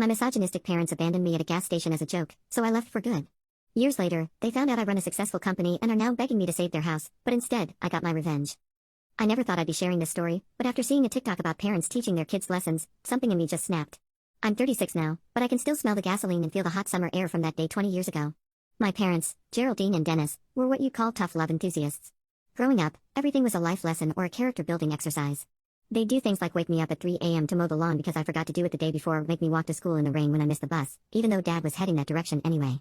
My misogynistic parents abandoned me at a gas station as a joke, so I left for good. Years later, they found out I run a successful company and are now begging me to save their house, but instead, I got my revenge. I never thought I'd be sharing this story, but after seeing a TikTok about parents teaching their kids lessons, something in me just snapped. I'm 36 now, but I can still smell the gasoline and feel the hot summer air from that day 20 years ago. My parents, Geraldine and Dennis, were what you'd call tough love enthusiasts. Growing up, everything was a life lesson or a character-building exercise. They'd do things like wake me up at 3 a.m. to mow the lawn because I forgot to do it the day before or make me walk to school in the rain when I missed the bus, even though Dad was heading that direction anyway.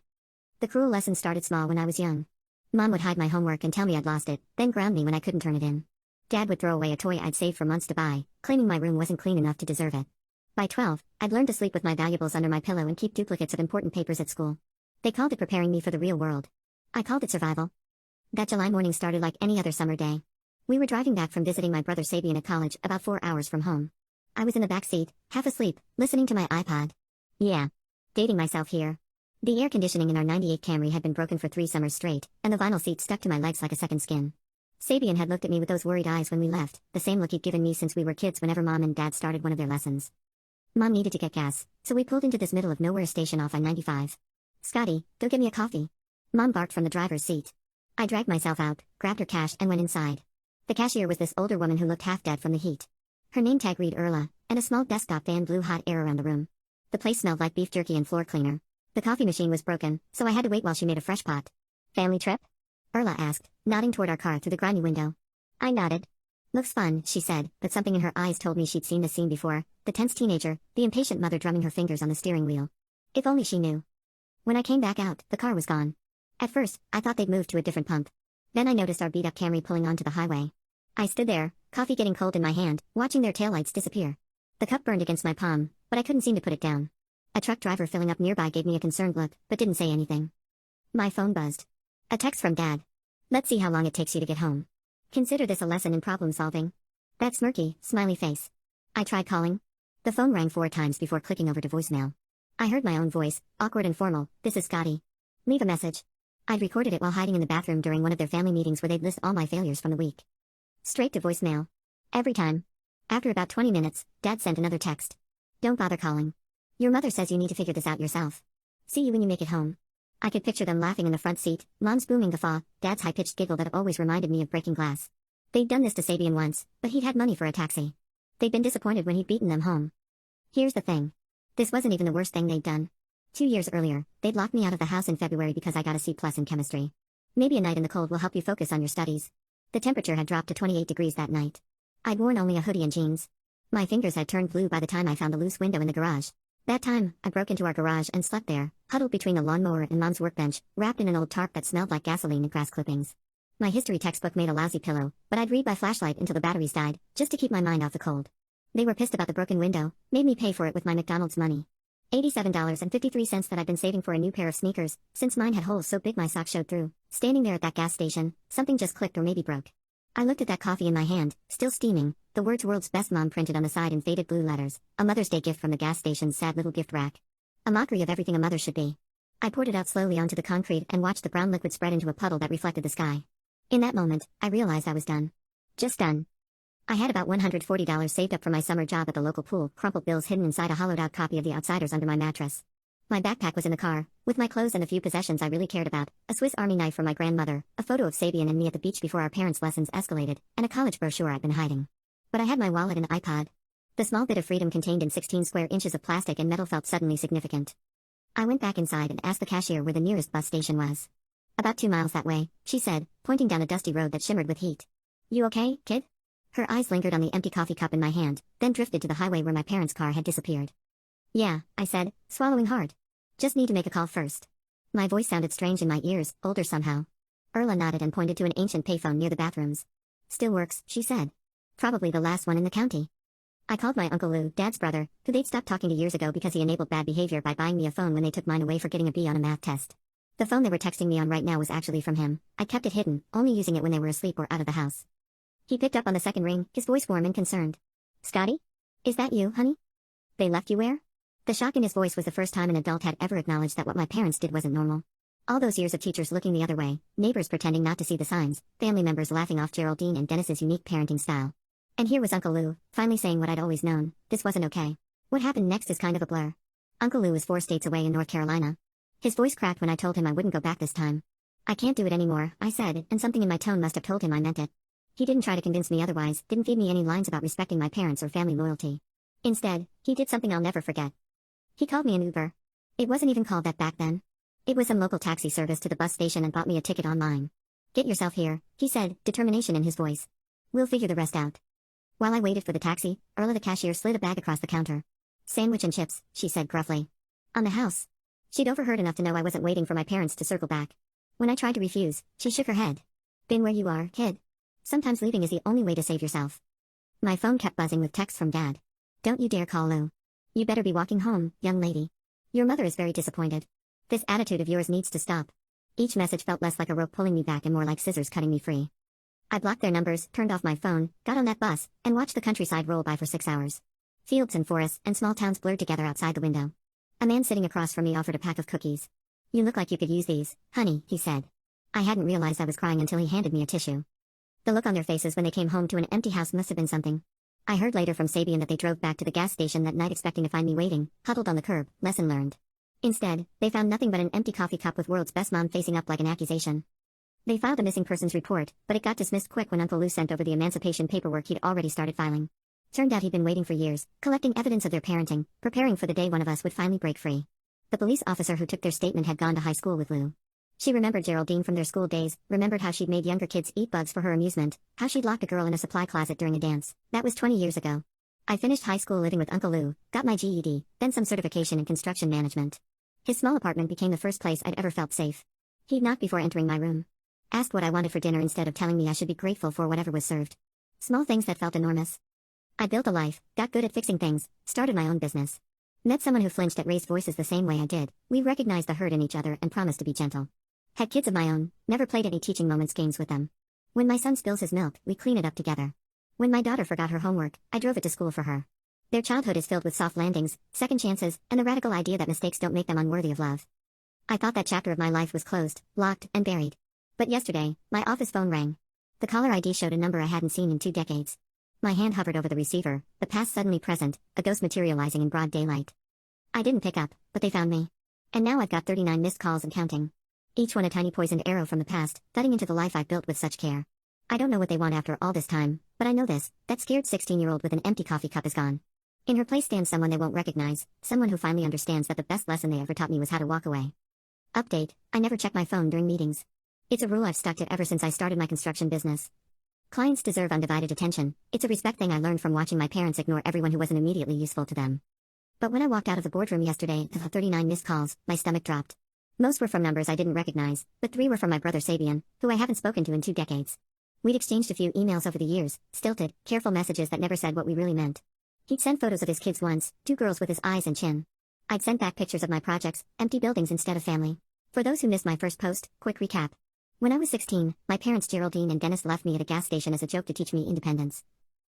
The cruel lesson started small when I was young. Mom would hide my homework and tell me I'd lost it, then ground me when I couldn't turn it in. Dad would throw away a toy I'd saved for months to buy, claiming my room wasn't clean enough to deserve it. By 12, I'd learned to sleep with my valuables under my pillow and keep duplicates of important papers at school. They called it preparing me for the real world. I called it survival. That July morning started like any other summer day. We were driving back from visiting my brother Sabian at college, about 4 hours from home. I was in the back seat, half asleep, listening to my iPod. Yeah. Dating myself here. The air conditioning in our '98 Camry had been broken for 3 summers straight, and the vinyl seat stuck to my legs like a second skin. Sabian had looked at me with those worried eyes when we left, the same look he'd given me since we were kids whenever Mom and Dad started one of their lessons. Mom needed to get gas, so we pulled into this middle of nowhere station off I-95. Scotty, go get me a coffee. Mom barked from the driver's seat. I dragged myself out, grabbed her cash and went inside. The cashier was this older woman who looked half dead from the heat. Her name tag read Erla, and a small desktop fan blew hot air around the room. The place smelled like beef jerky and floor cleaner. The coffee machine was broken, so I had to wait while she made a fresh pot. Family trip? Erla asked, nodding toward our car through the grimy window. I nodded. Looks fun, she said, but something in her eyes told me she'd seen this scene before, the tense teenager, the impatient mother drumming her fingers on the steering wheel. If only she knew. When I came back out, the car was gone. At first, I thought they'd moved to a different pump. Then I noticed our beat-up Camry pulling onto the highway. I stood there, coffee getting cold in my hand, watching their taillights disappear. The cup burned against my palm, but I couldn't seem to put it down. A truck driver filling up nearby gave me a concerned look, but didn't say anything. My phone buzzed. A text from Dad. Let's see how long it takes you to get home. Consider this a lesson in problem solving. That smirky, smiley face. I tried calling. The phone rang 4 times before clicking over to voicemail. I heard my own voice, awkward and formal. This is Scotty. Leave a message. I'd recorded it while hiding in the bathroom during one of their family meetings where they'd list all my failures from the week. Straight to voicemail. Every time. After about 20 minutes, Dad sent another text. Don't bother calling. Your mother says you need to figure this out yourself. See you when you make it home. I could picture them laughing in the front seat, Mom's booming guffaw, Dad's high-pitched giggle that always reminded me of breaking glass. They'd done this to Sabian once, but he'd had money for a taxi. They'd been disappointed when he'd beaten them home. Here's the thing. This wasn't even the worst thing they'd done. 2 years earlier, they'd locked me out of the house in February because I got a C+ in chemistry. Maybe a night in the cold will help you focus on your studies. The temperature had dropped to 28 degrees that night. I'd worn only a hoodie and jeans. My fingers had turned blue by the time I found a loose window in the garage. That time, I broke into our garage and slept there, huddled between the lawnmower and Mom's workbench, wrapped in an old tarp that smelled like gasoline and grass clippings. My history textbook made a lousy pillow, but I'd read by flashlight until the batteries died, just to keep my mind off the cold. They were pissed about the broken window, made me pay for it with my McDonald's money. $87.53 that I'd been saving for a new pair of sneakers, since mine had holes so big my socks showed through. Standing there at that gas station, something just clicked or maybe broke. I looked at that coffee in my hand, still steaming, the words "World's Best Mom" printed on the side in faded blue letters, a Mother's Day gift from the gas station's sad little gift rack. A mockery of everything a mother should be. I poured it out slowly onto the concrete and watched the brown liquid spread into a puddle that reflected the sky. In that moment, I realized I was done. Just done. I had about $140 saved up from my summer job at the local pool, crumpled bills hidden inside a hollowed-out copy of The Outsiders under my mattress. My backpack was in the car, with my clothes and a few possessions I really cared about, a Swiss Army knife from my grandmother, a photo of Sabian and me at the beach before our parents' lessons escalated, and a college brochure I'd been hiding. But I had my wallet and iPod. The small bit of freedom contained in 16 square inches of plastic and metal felt suddenly significant. I went back inside and asked the cashier where the nearest bus station was. About 2 miles that way, she said, pointing down a dusty road that shimmered with heat. You okay, kid? Her eyes lingered on the empty coffee cup in my hand, then drifted to the highway where my parents' car had disappeared. Yeah, I said, swallowing hard. Just need to make a call first. My voice sounded strange in my ears, older somehow. Erla nodded and pointed to an ancient payphone near the bathrooms. Still works, she said. Probably the last one in the county. I called my Uncle Lou, Dad's brother, who they'd stopped talking to years ago because he enabled bad behavior by buying me a phone when they took mine away for getting a B on a math test. The phone they were texting me on right now was actually from him. I kept it hidden, only using it when they were asleep or out of the house. He picked up on the second ring, his voice warm and concerned. Scotty? Is that you, honey? They left you where? The shock in his voice was the first time an adult had ever acknowledged that what my parents did wasn't normal. All those years of teachers looking the other way, neighbors pretending not to see the signs, family members laughing off Geraldine and Dennis's unique parenting style. And here was Uncle Lou, finally saying what I'd always known, this wasn't okay. What happened next is kind of a blur. Uncle Lou is 4 states away in North Carolina. His voice cracked when I told him I wouldn't go back this time. I can't do it anymore, I said, and something in my tone must have told him I meant it. He didn't try to convince me otherwise, didn't feed me any lines about respecting my parents or family loyalty. Instead, he did something I'll never forget. He called me an Uber. It wasn't even called that back then. It was some local taxi service to the bus station and bought me a ticket online. Get yourself here, he said, determination in his voice. We'll figure the rest out. While I waited for the taxi, Erla the cashier slid a bag across the counter. Sandwich and chips, she said gruffly. On the house. She'd overheard enough to know I wasn't waiting for my parents to circle back. When I tried to refuse, she shook her head. Been where you are, kid. Sometimes leaving is the only way to save yourself. My phone kept buzzing with texts from Dad. Don't you dare call Lou. You better be walking home, young lady. Your mother is very disappointed. This attitude of yours needs to stop. Each message felt less like a rope pulling me back and more like scissors cutting me free. I blocked their numbers, turned off my phone, got on that bus, and watched the countryside roll by for 6 hours. Fields and forests and small towns blurred together outside the window. A man sitting across from me offered a pack of cookies. You look like you could use these, honey, he said. I hadn't realized I was crying until he handed me a tissue. The look on their faces when they came home to an empty house must have been something. I heard later from Sabian that they drove back to the gas station that night expecting to find me waiting, huddled on the curb, lesson learned. Instead, they found nothing but an empty coffee cup with world's best mom facing up like an accusation. They filed a missing persons report, but it got dismissed quick when Uncle Lou sent over the emancipation paperwork he'd already started filing. Turned out he'd been waiting for years, collecting evidence of their parenting, preparing for the day one of us would finally break free. The police officer who took their statement had gone to high school with Lou. She remembered Geraldine from their school days, remembered how she'd made younger kids eat bugs for her amusement, how she'd locked a girl in a supply closet during a dance. That was 20 years ago. I finished high school living with Uncle Lou, got my GED, then some certification in construction management. His small apartment became the first place I'd ever felt safe. He'd knock before entering my room. Asked what I wanted for dinner instead of telling me I should be grateful for whatever was served. Small things that felt enormous. I built a life, got good at fixing things, started my own business. Met someone who flinched at raised voices the same way I did. We recognized the hurt in each other and promised to be gentle. Had kids of my own, never played any teaching moments games with them. When my son spills his milk, we clean it up together. When my daughter forgot her homework, I drove it to school for her. Their childhood is filled with soft landings, second chances, and the radical idea that mistakes don't make them unworthy of love. I thought that chapter of my life was closed, locked, and buried. But yesterday, my office phone rang. The caller ID showed a number I hadn't seen in 2 decades. My hand hovered over the receiver, the past suddenly present, a ghost materializing in broad daylight. I didn't pick up, but they found me. And now I've got 39 missed calls and counting. Each one a tiny poisoned arrow from the past, thudding into the life I've built with such care. I don't know what they want after all this time, but I know this, that scared 16-year-old with an empty coffee cup is gone. In her place stands someone they won't recognize, someone who finally understands that the best lesson they ever taught me was how to walk away. Update, I never check my phone during meetings. It's a rule I've stuck to ever since I started my construction business. Clients deserve undivided attention. It's a respect thing I learned from watching my parents ignore everyone who wasn't immediately useful to them. But when I walked out of the boardroom yesterday, to the 39 missed calls, my stomach dropped. Most were from numbers I didn't recognize, but 3 were from my brother Sabian, who I haven't spoken to in 2 decades. We'd exchanged a few emails over the years, stilted, careful messages that never said what we really meant. He'd sent photos of his kids once, 2 girls with his eyes and chin. I'd sent back pictures of my projects, empty buildings instead of family. For those who missed my first post, quick recap. When I was 16, my parents Geraldine and Dennis left me at a gas station as a joke to teach me independence.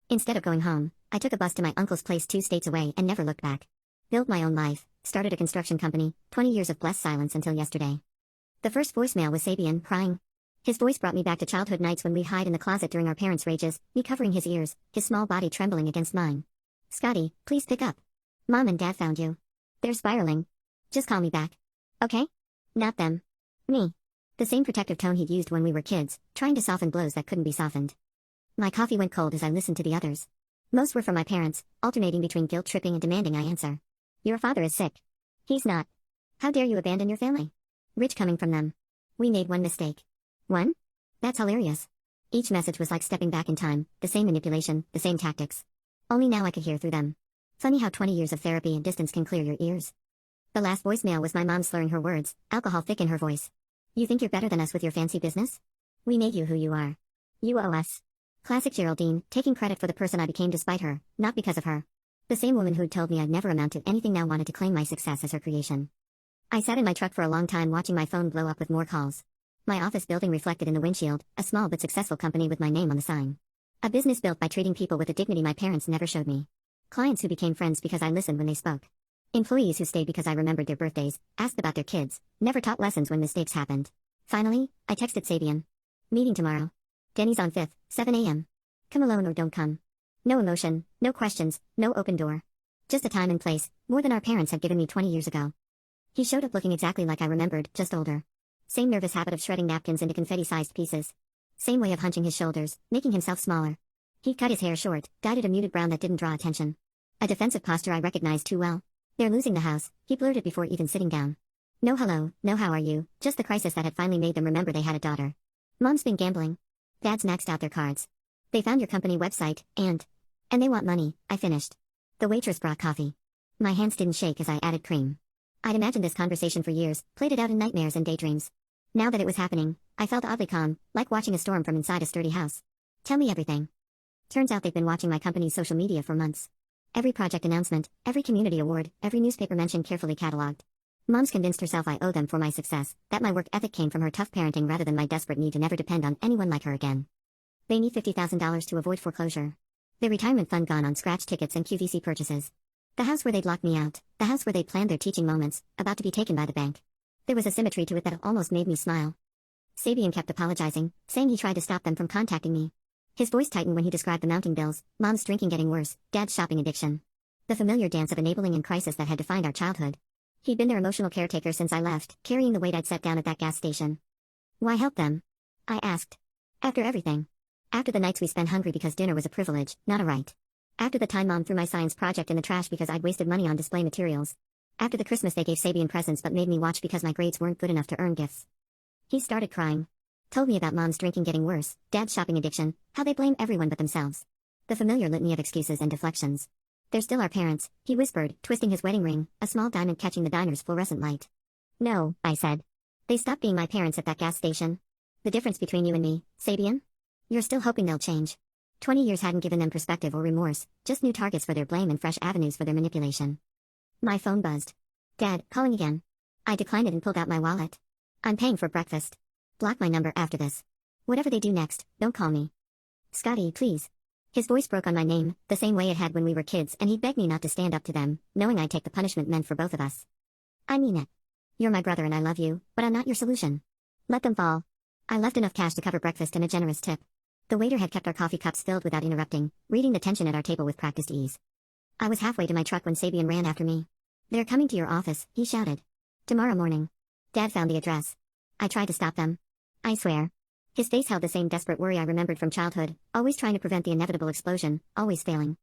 Instead of going home, I took a bus to my uncle's place 2 states away and never looked back. Built my own life, started a construction company, 20 years of blessed silence until yesterday. The first voicemail was Sabian, crying. His voice brought me back to childhood nights when we'd hide in the closet during our parents' rages, me covering his ears, his small body trembling against mine. Scotty, please pick up. Mom and Dad found you. They're spiraling. Just call me back. Okay? Not them. Me. The same protective tone he'd used when we were kids, trying to soften blows that couldn't be softened. My coffee went cold as I listened to the others. Most were from my parents, alternating between guilt-tripping and demanding I answer. Your father is sick. He's not. How dare you abandon your family? Rich coming from them. We made one mistake. One? That's hilarious. Each message was like stepping back in time, the same manipulation, the same tactics. Only now I could hear through them. Funny how 20 years of therapy and distance can clear your ears. The last voicemail was my mom slurring her words, alcohol thick in her voice. You think you're better than us with your fancy business? We made you who you are. You owe us. Classic Geraldine, taking credit for the person I became despite her, not because of her. The same woman who'd told me I'd never amount to anything now wanted to claim my success as her creation. I sat in my truck for a long time watching my phone blow up with more calls. My office building reflected in the windshield, a small but successful company with my name on the sign. A business built by treating people with the dignity my parents never showed me. Clients who became friends because I listened when they spoke. Employees who stayed because I remembered their birthdays, asked about their kids, never taught lessons when mistakes happened. Finally, I texted Sabian. Meeting tomorrow. Denny's on 5th, 7 a.m. Come alone or don't come. No emotion, no questions, no open door. Just a time and place, more than our parents had given me 20 years ago. He showed up looking exactly like I remembered, just older. Same nervous habit of shredding napkins into confetti-sized pieces. Same way of hunching his shoulders, making himself smaller. He'd cut his hair short, dyed it a muted brown that didn't draw attention. A defensive posture I recognized too well. They're losing the house, he blurted before even sitting down. No hello, no how are you, just the crisis that had finally made them remember they had a daughter. Mom's been gambling. Dad's maxed out their cards. They found your company website, and they want money, I finished. The waitress brought coffee. My hands didn't shake as I added cream. I'd imagined this conversation for years, played it out in nightmares and daydreams. Now that it was happening, I felt oddly calm, like watching a storm from inside a sturdy house. Tell me everything. Turns out they've been watching my company's social media for months. Every project announcement, every community award, every newspaper mention carefully cataloged. Mom's convinced herself I owe them for my success, that my work ethic came from her tough parenting rather than my desperate need to never depend on anyone like her again. They need $50,000 to avoid foreclosure. Their retirement fund gone on scratch tickets and QVC purchases. The house where they'd locked me out, the house where they'd planned their teaching moments, about to be taken by the bank. There was a symmetry to it that almost made me smile. Sabian kept apologizing, saying he tried to stop them from contacting me. His voice tightened when he described the mounting bills, Mom's drinking getting worse, Dad's shopping addiction. The familiar dance of enabling and crisis that had defined our childhood. He'd been their emotional caretaker since I left, carrying the weight I'd set down at that gas station. Why help them? I asked. After everything. After the nights we spent hungry because dinner was a privilege, not a right. After the time Mom threw my science project in the trash because I'd wasted money on display materials. After the Christmas they gave Sabian presents but made me watch because my grades weren't good enough to earn gifts. He started crying. Told me about Mom's drinking getting worse, Dad's shopping addiction, how they blame everyone but themselves. The familiar litany of excuses and deflections. They're still our parents, he whispered, twisting his wedding ring, a small diamond catching the diner's fluorescent light. No, I said. They stopped being my parents at that gas station. The difference between you and me, Sabian? You're still hoping they'll change. 20 years hadn't given them perspective or remorse, just new targets for their blame and fresh avenues for their manipulation. My phone buzzed. Dad, calling again. I declined it and pulled out my wallet. I'm paying for breakfast. Block my number after this. Whatever they do next, don't call me. Scotty, please. His voice broke on my name, the same way it had when we were kids, and he'd begged me not to stand up to them, knowing I'd take the punishment meant for both of us. I mean it. You're my brother and I love you, but I'm not your solution. Let them fall. I left enough cash to cover breakfast and a generous tip. The waiter had kept our coffee cups filled without interrupting, reading the tension at our table with practiced ease. I was halfway to my truck when Sabian ran after me. They're coming to your office, he shouted. Tomorrow morning. Dad found the address. I tried to stop them. I swear. His face held the same desperate worry I remembered from childhood, always trying to prevent the inevitable explosion, always failing.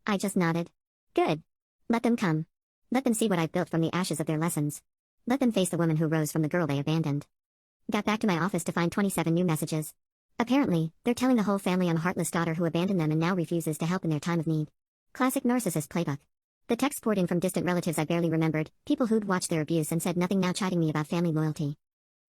I just nodded. Good. Let them come. Let them see what I've built from the ashes of their lessons. Let them face the woman who rose from the girl they abandoned. Got back to my office to find 27 new messages. Apparently, they're telling the whole family I'm a heartless daughter who abandoned them and now refuses to help in their time of need. Classic narcissist playbook. The texts poured in from distant relatives I barely remembered, people who'd watched their abuse and said nothing now chiding me about family loyalty.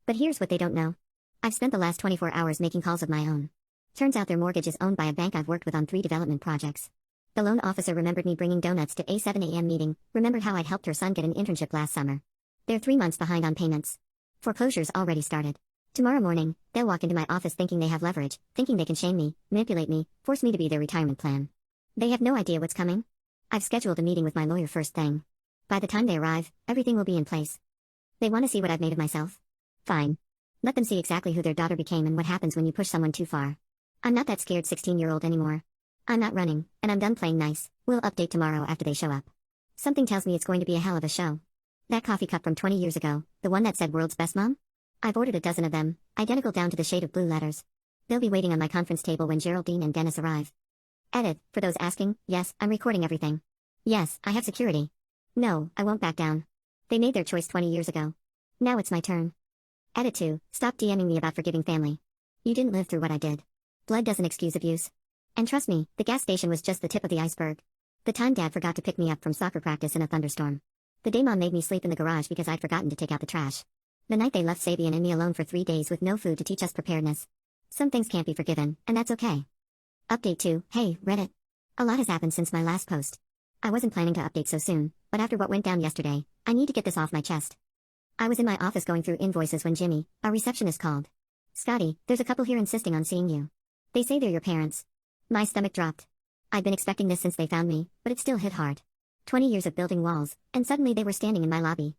But here's what they don't know. I've spent the last 24 hours making calls of my own. Turns out their mortgage is owned by a bank I've worked with on 3 development projects. The loan officer remembered me bringing donuts to a 7 a.m. meeting, remembered how I'd helped her son get an internship last summer. They're 3 months behind on payments. Foreclosure's already started. Tomorrow morning, they'll walk into my office thinking they have leverage, thinking they can shame me, manipulate me, force me to be their retirement plan. They have no idea what's coming. I've scheduled a meeting with my lawyer first thing. By the time they arrive, everything will be in place. They want to see what I've made of myself? Fine. Let them see exactly who their daughter became and what happens when you push someone too far. I'm not that scared 16-year-old anymore. I'm not running, and I'm done playing nice. We'll update tomorrow after they show up. Something tells me it's going to be a hell of a show. That coffee cup from 20 years ago, the one that said world's best mom? I've ordered a dozen of them, identical down to the shade of blue letters. They'll be waiting on my conference table when Geraldine and Dennis arrive. Edit, for those asking, yes, I'm recording everything. Yes, I have security. No, I won't back down. They made their choice 20 years ago. Now it's my turn. Edit 2, stop DMing me about forgiving family. You didn't live through what I did. Blood doesn't excuse abuse. And trust me, the gas station was just the tip of the iceberg. The time Dad forgot to pick me up from soccer practice in a thunderstorm. The day Mom made me sleep in the garage because I'd forgotten to take out the trash. The night they left Sabian and me alone for 3 days with no food to teach us preparedness. Some things can't be forgiven, and that's okay. Update 2, hey, Reddit. A lot has happened since my last post. I wasn't planning to update so soon, but after what went down yesterday, I need to get this off my chest. I was in my office going through invoices when Jimmy, our receptionist, called. Scotty, there's a couple here insisting on seeing you. They say they're your parents. My stomach dropped. I'd been expecting this since they found me, but it still hit hard. 20 years of building walls, and suddenly they were standing in my lobby.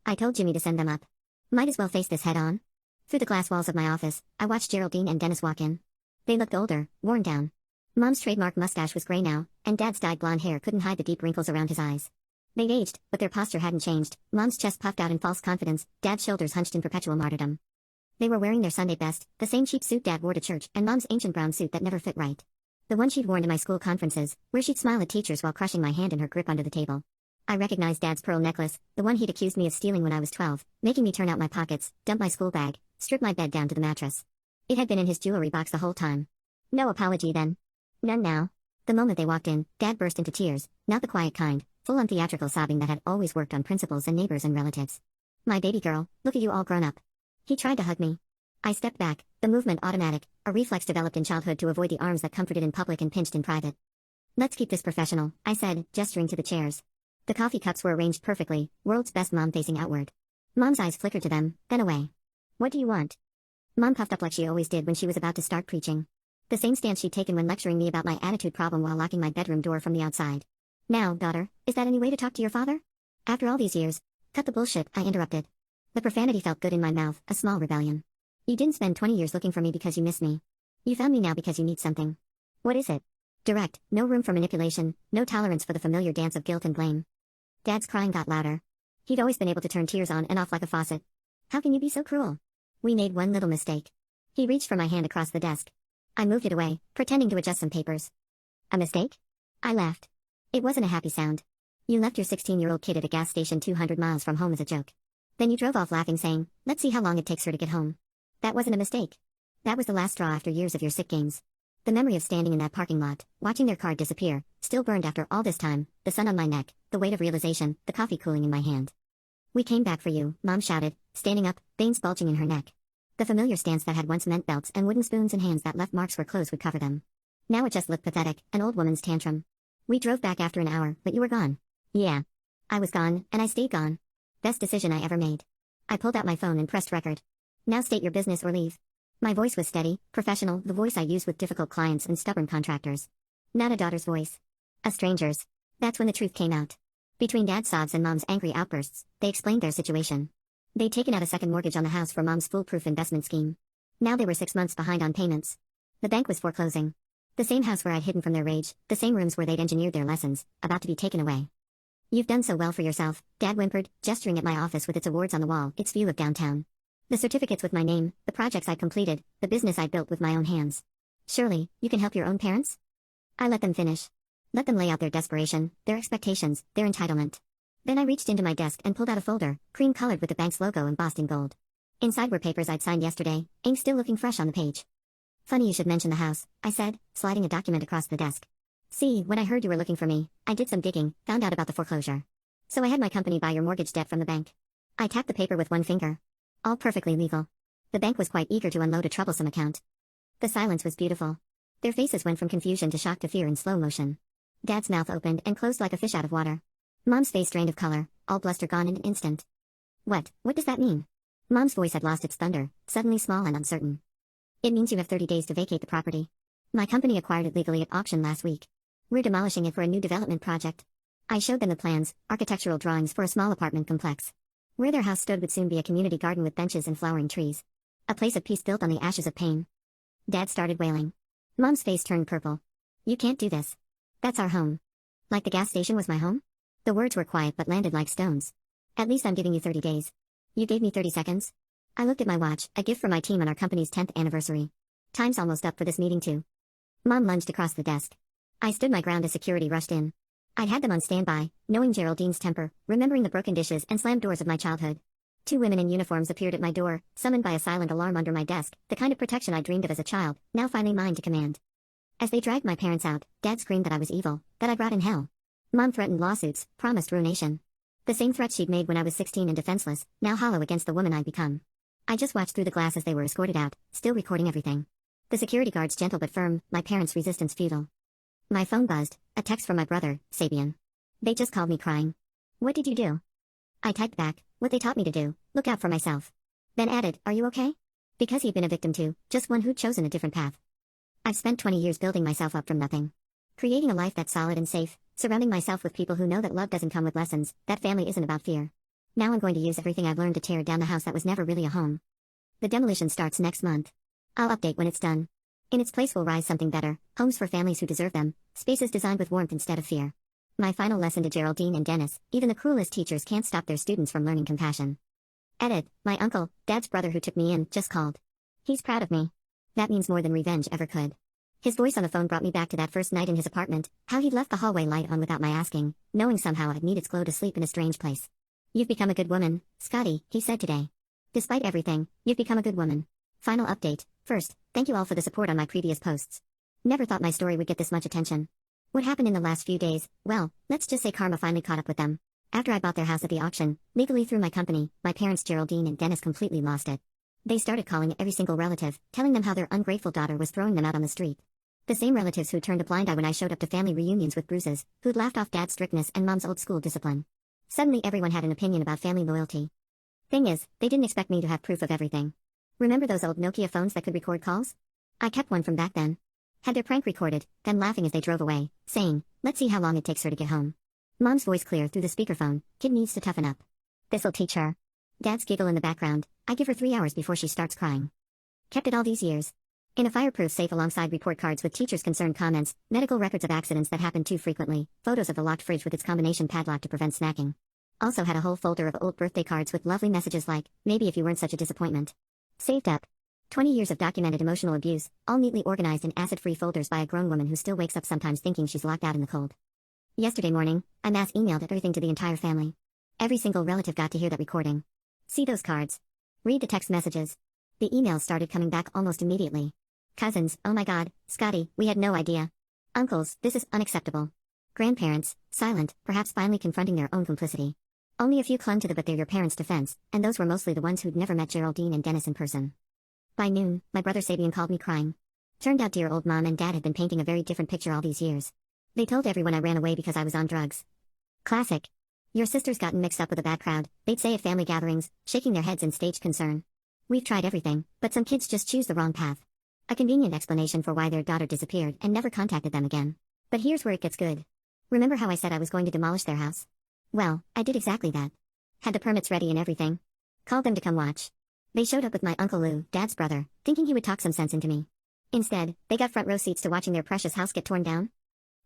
I told Jimmy to send them up. Might as well face this head on. Through the glass walls of my office, I watched Geraldine and Dennis walk in. They looked older, worn down. Mom's trademark mustache was gray now, and Dad's dyed blonde hair couldn't hide the deep wrinkles around his eyes. They'd aged, but their posture hadn't changed. Mom's chest puffed out in false confidence, Dad's shoulders hunched in perpetual martyrdom. They were wearing their Sunday best, the same cheap suit Dad wore to church, and Mom's ancient brown suit that never fit right. The one she'd worn to my school conferences, where she'd smile at teachers while crushing my hand in her grip under the table. I recognized Dad's pearl necklace, the one he'd accused me of stealing when I was 12, making me turn out my pockets, dump my school bag, strip my bed down to the mattress. It had been in his jewelry box the whole time. No apology then. None now. The moment they walked in, Dad burst into tears, not the quiet kind, full-on theatrical sobbing that had always worked on principals and neighbors and relatives. My baby girl, look at you all grown up. He tried to hug me. I stepped back, the movement automatic, a reflex developed in childhood to avoid the arms that comforted in public and pinched in private. Let's keep this professional, I said, gesturing to the chairs. The coffee cups were arranged perfectly, world's best mom facing outward. Mom's eyes flickered to them, then away. What do you want? Mom puffed up like she always did when she was about to start preaching. The same stance she'd taken when lecturing me about my attitude problem while locking my bedroom door from the outside. Now, daughter, is that any way to talk to your father? After all these years. Cut the bullshit, I interrupted. The profanity felt good in my mouth, a small rebellion. You didn't spend 20 years looking for me because you miss me. You found me now because you need something. What is it? Direct, no room for manipulation, no tolerance for the familiar dance of guilt and blame. Dad's crying got louder. He'd always been able to turn tears on and off like a faucet. How can you be so cruel? We made one little mistake. He reached for my hand across the desk. I moved it away, pretending to adjust some papers. A mistake? I laughed. It wasn't a happy sound. You left your 16-year-old kid at a gas station 200 miles from home as a joke. Then you drove off laughing saying, let's see how long it takes her to get home. That wasn't a mistake. That was the last straw after years of your sick games. The memory of standing in that parking lot, watching their car disappear, still burned after all this time, the sun on my neck, the weight of realization, the coffee cooling in my hand. We came back for you, Mom shouted, standing up, veins bulging in her neck. The familiar stance that had once meant belts and wooden spoons and hands that left marks where clothes would cover them. Now it just looked pathetic, an old woman's tantrum. We drove back after an hour, but you were gone. Yeah. I was gone, and I stayed gone. Best decision I ever made. I pulled out my phone and pressed record. Now state your business or leave. My voice was steady, professional, the voice I used with difficult clients and stubborn contractors. Not a daughter's voice. A stranger's. That's when the truth came out. Between Dad's sobs and Mom's angry outbursts, they explained their situation. They'd taken out a second mortgage on the house for Mom's foolproof investment scheme. Now they were 6 months behind on payments. The bank was foreclosing. The same house where I'd hidden from their rage, the same rooms where they'd engineered their lessons, about to be taken away. You've done so well for yourself, Dad whimpered, gesturing at my office with its awards on the wall, its view of downtown. The certificates with my name, the projects I'd completed, the business I'd built with my own hands. Surely, you can help your own parents? I let them finish. Let them lay out their desperation, their expectations, their entitlement. Then I reached into my desk and pulled out a folder, cream-colored with the bank's logo embossed in gold. Inside were papers I'd signed yesterday, ink still looking fresh on the page. Funny you should mention the house, I said, sliding a document across the desk. See, when I heard you were looking for me, I did some digging, found out about the foreclosure. So I had my company buy your mortgage debt from the bank. I tapped the paper with one finger. All perfectly legal. The bank was quite eager to unload a troublesome account. The silence was beautiful. Their faces went from confusion to shock to fear in slow motion. Dad's mouth opened and closed like a fish out of water. Mom's face drained of color, all bluster gone in an instant. What does that mean? Mom's voice had lost its thunder, suddenly small and uncertain. It means you have 30 days to vacate the property. My company acquired it legally at auction last week. We're demolishing it for a new development project. I showed them the plans, architectural drawings for a small apartment complex. Where their house stood would soon be a community garden with benches and flowering trees. A place of peace built on the ashes of pain. Dad started wailing. Mom's face turned purple. You can't do this. That's our home. Like the gas station was my home? The words were quiet but landed like stones. At least I'm giving you 30 days. You gave me 30 seconds? I looked at my watch, a gift from my team on our company's 10th anniversary. Time's almost up for this meeting too. Mom lunged across the desk. I stood my ground as security rushed in. I'd had them on standby, knowing Geraldine's temper, remembering the broken dishes and slammed doors of my childhood. 2 women in uniforms appeared at my door, summoned by a silent alarm under my desk, the kind of protection I dreamed of as a child, now finally mine to command. As they dragged my parents out, Dad screamed that I was evil, that I'd rot in hell. Mom threatened lawsuits, promised ruination. The same threats she'd made when I was 16 and defenseless, now hollow against the woman I'd become. I just watched through the glass as they were escorted out, still recording everything. The security guards gentle but firm, my parents' resistance futile. My phone buzzed, a text from my brother, Sabian. They just called me crying. What did you do? I typed back, what they taught me to do, look out for myself. Then added, are you okay? Because he'd been a victim too, just one who'd chosen a different path. I've spent 20 years building myself up from nothing. Creating a life that's solid and safe, surrounding myself with people who know that love doesn't come with lessons, that family isn't about fear. Now I'm going to use everything I've learned to tear down the house that was never really a home. The demolition starts next month. I'll update when it's done. In its place will rise something better, homes for families who deserve them, spaces designed with warmth instead of fear. My final lesson to Geraldine and Dennis: even the cruelest teachers can't stop their students from learning compassion. Edit. My uncle, Dad's brother who took me in, just called. He's proud of me. That means more than revenge ever could. His voice on the phone brought me back to that first night in his apartment, how he'd left the hallway light on without my asking, knowing somehow I'd need its glow to sleep in a strange place. You've become a good woman, Scotty, he said today. Despite everything, you've become a good woman. Final update. First, thank you all for the support on my previous posts. Never thought my story would get this much attention. What happened in the last few days? Well, let's just say karma finally caught up with them. After I bought their house at the auction, legally through my company, my parents Geraldine and Dennis completely lost it. They started calling every single relative, telling them how their ungrateful daughter was throwing them out on the street. The same relatives who turned a blind eye when I showed up to family reunions with bruises, who'd laughed off Dad's strictness and Mom's old school discipline. Suddenly everyone had an opinion about family loyalty. Thing is, they didn't expect me to have proof of everything. Remember those old Nokia phones that could record calls? I kept one from back then. Had their prank recorded, them laughing as they drove away, saying, let's see how long it takes her to get home. Mom's voice clear through the speakerphone, kid needs to toughen up. This'll teach her. Dad's giggle in the background, I give her 3 hours before she starts crying. Kept it all these years. In a fireproof safe alongside report cards with teachers' concerned comments, medical records of accidents that happened too frequently, photos of the locked fridge with its combination padlock to prevent snacking. Also had a whole folder of old birthday cards with lovely messages like, maybe if you weren't such a disappointment. Saved up. 20 years of documented emotional abuse, all neatly organized in acid-free folders by a grown woman who still wakes up sometimes thinking she's locked out in the cold. Yesterday morning, I mass emailed everything to the entire family. Every single relative got to hear that recording. See those cards. Read the text messages. The emails started coming back almost immediately. Cousins, oh my god, Scotty, we had no idea. Uncles, this is unacceptable. Grandparents, silent, perhaps finally confronting their own complicity. Only a few clung to the but they're your parents' defense, and those were mostly the ones who'd never met Geraldine and Dennis in person. By noon, my brother Sabian called me crying. Turned out dear old Mom and Dad had been painting a very different picture all these years. They told everyone I ran away because I was on drugs. Classic. Your sister's gotten mixed up with a bad crowd, they'd say at family gatherings, shaking their heads in staged concern. We've tried everything, but some kids just choose the wrong path. A convenient explanation for why their daughter disappeared and never contacted them again. But here's where it gets good. Remember how I said I was going to demolish their house? Well, I did exactly that. Had the permits ready and everything. Called them to come watch. They showed up with my Uncle Lou, Dad's brother, thinking he would talk some sense into me. Instead, they got front row seats to watching their precious house get torn down.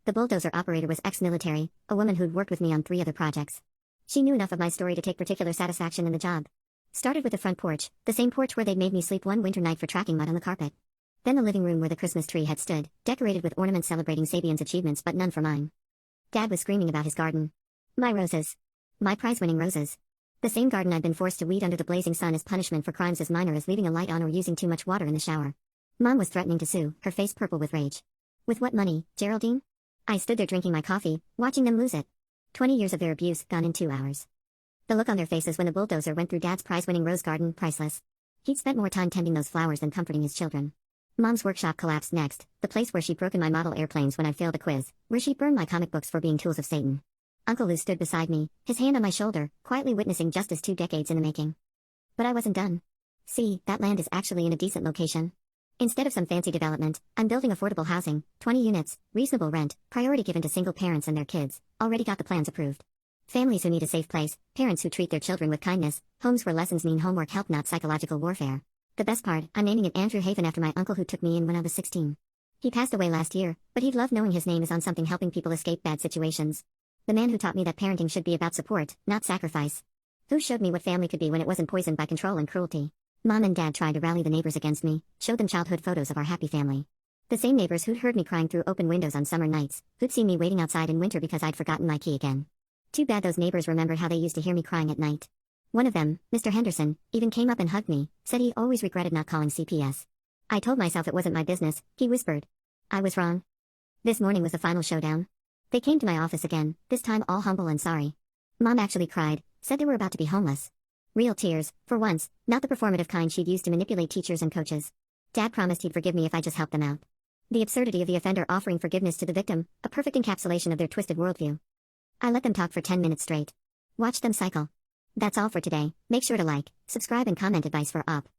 The bulldozer operator was ex-military, a woman who'd worked with me on 3 other projects. She knew enough of my story to take particular satisfaction in the job. Started with the front porch, the same porch where they'd made me sleep one winter night for tracking mud on the carpet. Then the living room where the Christmas tree had stood, decorated with ornaments celebrating Sabian's achievements but none for mine. Dad was screaming about his garden. My roses. My prize-winning roses. The same garden I'd been forced to weed under the blazing sun as punishment for crimes as minor as leaving a light on or using too much water in the shower. Mom was threatening to sue, her face purple with rage. With what money, Geraldine? I stood there drinking my coffee, watching them lose it. 20 years of their abuse, gone in 2 hours. The look on their faces when the bulldozer went through Dad's prize-winning rose garden, priceless. He'd spent more time tending those flowers than comforting his children. Mom's workshop collapsed next, the place where she'd broken my model airplanes when I failed a quiz, where she'd burned my comic books for being tools of Satan. Uncle Lou stood beside me, his hand on my shoulder, quietly witnessing justice 2 decades in the making. But I wasn't done. See, that land is actually in a decent location. Instead of some fancy development, I'm building affordable housing, 20 units, reasonable rent, priority given to single parents and their kids, already got the plans approved. Families who need a safe place, parents who treat their children with kindness, homes where lessons mean homework help not psychological warfare. The best part, I'm naming it Andrew Haven after my uncle who took me in when I was 16. He passed away last year, but he'd love knowing his name is on something helping people escape bad situations. The man who taught me that parenting should be about support, not sacrifice. Who showed me what family could be when it wasn't poisoned by control and cruelty. Mom and Dad tried to rally the neighbors against me, showed them childhood photos of our happy family. The same neighbors who'd heard me crying through open windows on summer nights, who'd seen me waiting outside in winter because I'd forgotten my key again. Too bad those neighbors remembered how they used to hear me crying at night. One of them, Mr. Henderson, even came up and hugged me, said he always regretted not calling CPS. I told myself it wasn't my business, he whispered. I was wrong. This morning was the final showdown. They came to my office again, this time all humble and sorry. Mom actually cried, said they were about to be homeless. Real tears, for once, not the performative kind she'd used to manipulate teachers and coaches. Dad promised he'd forgive me if I just helped them out. The absurdity of the offender offering forgiveness to the victim, a perfect encapsulation of their twisted worldview. I let them talk for 10 minutes straight. Watch them cycle. That's all for today. Make sure to like, subscribe and comment advice for up.